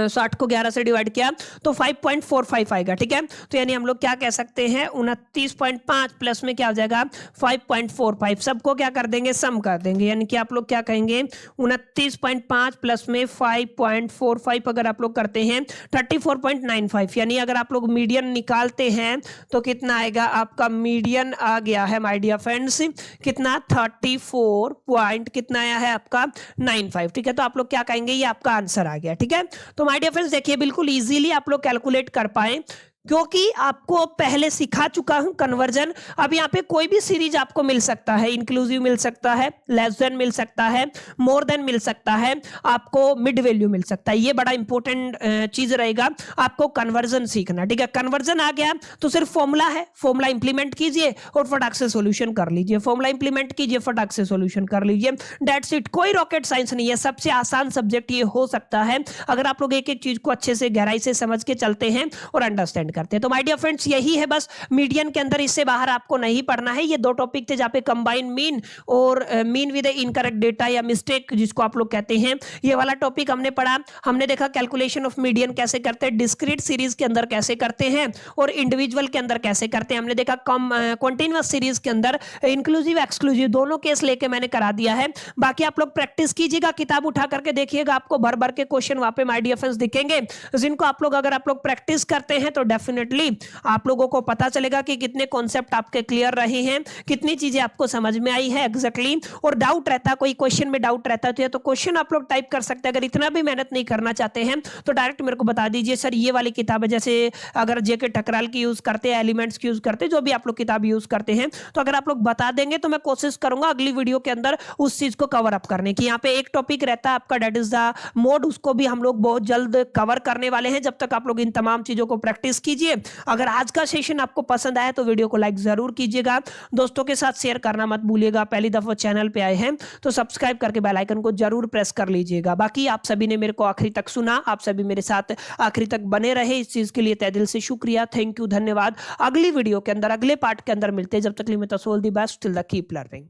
60 को 11 से डिवाइड किया तो 5.45 आएगा, ठीक है। तो यानी हम लोग क्या कह सकते हैं 29.5 प्लस में क्या हो जाएगा 5.45, सबको क्या कर देंगे सम कर देंगे, यानी कि आप लोग क्या कहेंगे 29.5 प्लस में 5.45 अगर आप लोग करते हैं 34.95, यानी अगर आप लोग मीडियन निकालते हैं तो कितना आएगा आपका, मीडियन आ गया है माय डियर फ्रेंड्स कितना 34 कितना आया है आपका 95, ठीक है। तो आप लोग क्या कहेंगे ये आपका आंसर आ गया, ठीक है। तो माय डियर फ्रेंड्स देखिए बिल्कुल इजीली आप लोग कैलकुलेट कर पाए, क्योंकि आपको पहले सिखा चुका हूं कन्वर्जन। अब यहाँ पे कोई भी सीरीज आपको मिल सकता है, इंक्लूसिव मिल सकता है, लेस देन मिल सकता है, मोर देन मिल सकता है, आपको मिड वैल्यू मिल सकता है। ये बड़ा इंपॉर्टेंट चीज रहेगा आपको कन्वर्जन सीखना, ठीक है। कन्वर्जन आ गया तो सिर्फ फॉर्मूला है, फॉर्मूला इंप्लीमेंट कीजिए और फटाक से सोल्यूशन कर लीजिए, फॉर्मूला इंप्लीमेंट कीजिए फटाक से सोल्यूशन कर लीजिए, दैट्स इट। कोई रॉकेट साइंस नहीं है, सबसे आसान सब्जेक्ट ये हो सकता है अगर आप लोग एक एक चीज को अच्छे से गहराई से समझ के चलते हैं और अंडरस्टैंड करते हैं। तो माय डियर फ्रेंड्स यही है बस, मीडियन के अंदर इससे बाहर आपको नहीं पढ़ना है। ये दो टॉपिक थे जहां पे कंबाइन मीन और मीन विद इनकरेक्ट डेटा या मिस्टेक जिसको आप लोग कहते हैं, ये वाला टॉपिक हमने पढ़ा। हमने देखा कैलकुलेशन ऑफ मीडियन कैसे करते हैं, डिस्क्रीट सीरीज के अंदर कैसे करते हैं और इंडिविजुअल के अंदर कैसे करते हैं। हमने देखा कॉन्टिन्यूअस सीरीज के अंदर इंक्लूसिव एक्सक्लूसिव दोनों केस लेके मैंने करा दिया है। बाकी आप लोग प्रैक्टिस कीजिएगा, किताब उठा करके देखिएगा, आपको भर भर के क्वेश्चन वहां पे माय डियर फ्रेंड्स दिखेंगे, जिनको आप लोग अगर आप लोग प्रैक्टिस करते हैं तो डेफिनेटली आप लोगों को पता चलेगा कि कितने कॉन्सेप्ट आपके क्लियर रहे हैं, कितनी चीजें आपको समझ में आई है एग्जैक्टली। और डाउट रहता है, कोई क्वेश्चन में डाउट रहता है तो क्वेश्चन आप लोग टाइप कर सकते हैं। अगर इतना भी मेहनत नहीं करना चाहते हैं तो डायरेक्ट मेरे को बता दीजिए सर ये वाली किताब है, जैसे अगर जेके ठकराल की यूज करते हैं, एलिमेंट्स की यूज करते हैं, जो भी आप लोग किताब यूज करते हैं, तो अगर आप लोग बता देंगे तो मैं कोशिश करूंगा अगली वीडियो के अंदर उस चीज को कवर अप करने की। यहाँ पे एक टॉपिक रहता है आपका दैट इज द मोड, उसको भी हम लोग बहुत जल्द कवर करने वाले हैं। जब तक आप लोग इन तमाम चीजों को प्रैक्टिस कीजिए। अगर आज का सेशन आपको पसंद आया तो वीडियो को लाइक जरूर कीजिएगा, दोस्तों के साथ शेयर करना मत भूलिएगा। पहली दफा चैनल पे आए हैं तो सब्सक्राइब करके बेल आइकन को जरूर प्रेस कर लीजिएगा। बाकी आप सभी ने मेरे को आखिरी तक सुना, आप सभी मेरे साथ आखिरी तक बने रहे, इस चीज के लिए तहे दिल से शुक्रिया, थैंक यू, धन्यवाद। अगली वीडियो के अंदर अगले पार्ट के अंदर मिलते हैं, जब तक के लिए मैं the best, till the keep learning.